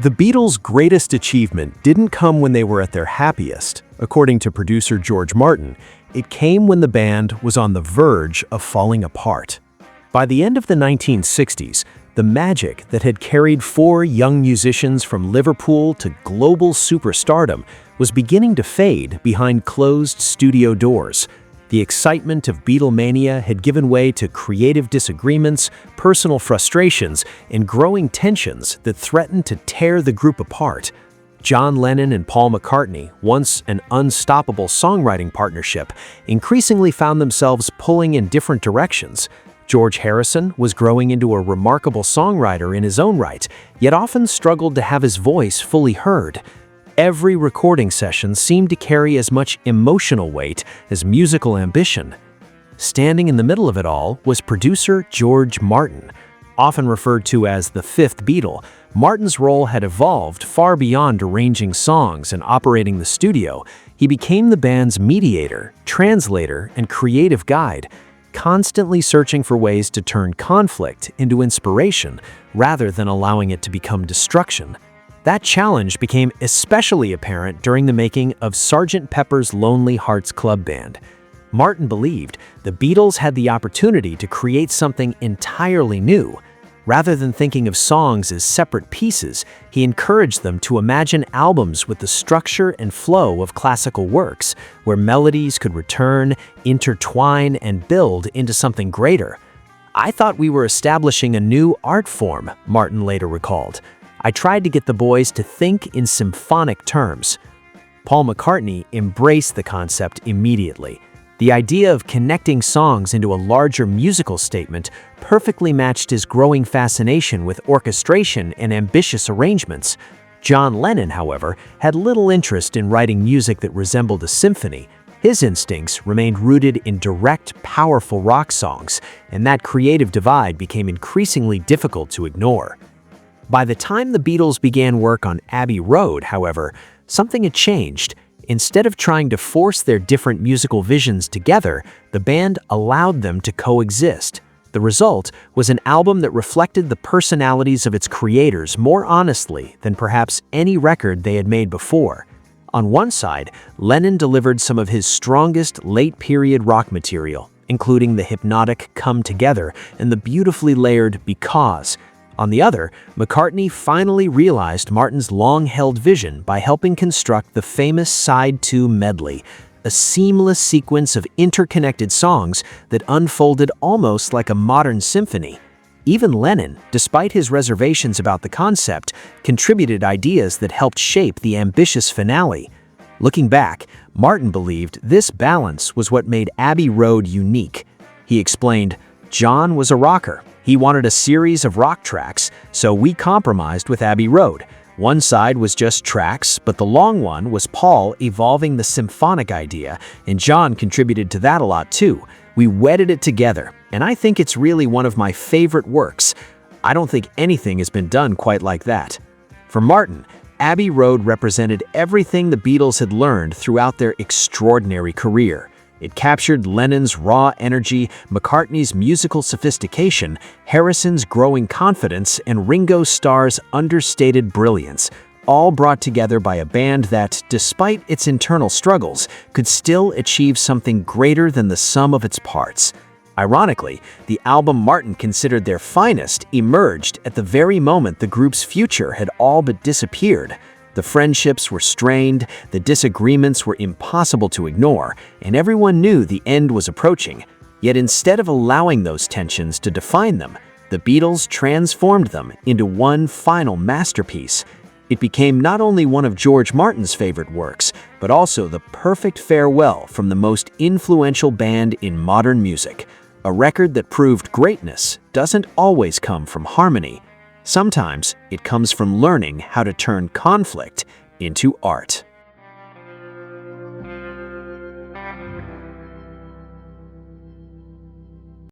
The Beatles' greatest achievement didn't come when they were at their happiest. According to producer George Martin, it came when the band was on the verge of falling apart. By the end of the 1960s, the magic that had carried four young musicians from Liverpool to global superstardom was beginning to fade behind closed studio doors. The excitement of Beatlemania had given way to creative disagreements, personal frustrations, and growing tensions that threatened to tear the group apart. John Lennon and Paul McCartney, once an unstoppable songwriting partnership, increasingly found themselves pulling in different directions. George Harrison was growing into a remarkable songwriter in his own right, yet often struggled to have his voice fully heard. Every recording session seemed to carry as much emotional weight as musical ambition. Standing in the middle of it all was producer George Martin. Often referred to as the fifth Beatle, Martin's role had evolved far beyond arranging songs and operating the studio. He became the band's mediator, translator, and creative guide, constantly searching for ways to turn conflict into inspiration rather than allowing it to become destruction. That challenge became especially apparent during the making of Sgt. Pepper's Lonely Hearts Club Band. Martin believed the Beatles had the opportunity to create something entirely new. Rather than thinking of songs as separate pieces, he encouraged them to imagine albums with the structure and flow of classical works, where melodies could return, intertwine, and build into something greater. "I thought we were establishing a new art form," Martin later recalled. "I tried to get the boys to think in symphonic terms." Paul McCartney embraced the concept immediately. The idea of connecting songs into a larger musical statement perfectly matched his growing fascination with orchestration and ambitious arrangements. John Lennon, however, had little interest in writing music that resembled a symphony. His instincts remained rooted in direct, powerful rock songs, and that creative divide became increasingly difficult to ignore. By the time the Beatles began work on Abbey Road, however, something had changed. Instead of trying to force their different musical visions together, the band allowed them to coexist. The result was an album that reflected the personalities of its creators more honestly than perhaps any record they had made before. On one side, Lennon delivered some of his strongest late-period rock material, including the hypnotic Come Together and the beautifully layered Because. On the other, McCartney finally realized Martin's long-held vision by helping construct the famous Side 2 medley, a seamless sequence of interconnected songs that unfolded almost like a modern symphony. Even Lennon, despite his reservations about the concept, contributed ideas that helped shape the ambitious finale. Looking back, Martin believed this balance was what made Abbey Road unique. He explained, "John was a rocker. He wanted a series of rock tracks, so we compromised with Abbey Road. One side was just tracks, but the long one was Paul evolving the symphonic idea, and John contributed to that a lot too. We wedded it together, and I think it's really one of my favorite works. I don't think anything has been done quite like that." For Martin, Abbey Road represented everything the Beatles had learned throughout their extraordinary career. It captured Lennon's raw energy, McCartney's musical sophistication, Harrison's growing confidence, and Ringo Starr's understated brilliance, all brought together by a band that, despite its internal struggles, could still achieve something greater than the sum of its parts. Ironically, the album Martin considered their finest emerged at the very moment the group's future had all but disappeared. The friendships were strained, the disagreements were impossible to ignore, and everyone knew the end was approaching. Yet instead of allowing those tensions to define them, the Beatles transformed them into one final masterpiece. It became not only one of George Martin's favorite works, but also the perfect farewell from the most influential band in modern music. A record that proved greatness doesn't always come from harmony. Sometimes it comes from learning how to turn conflict into art.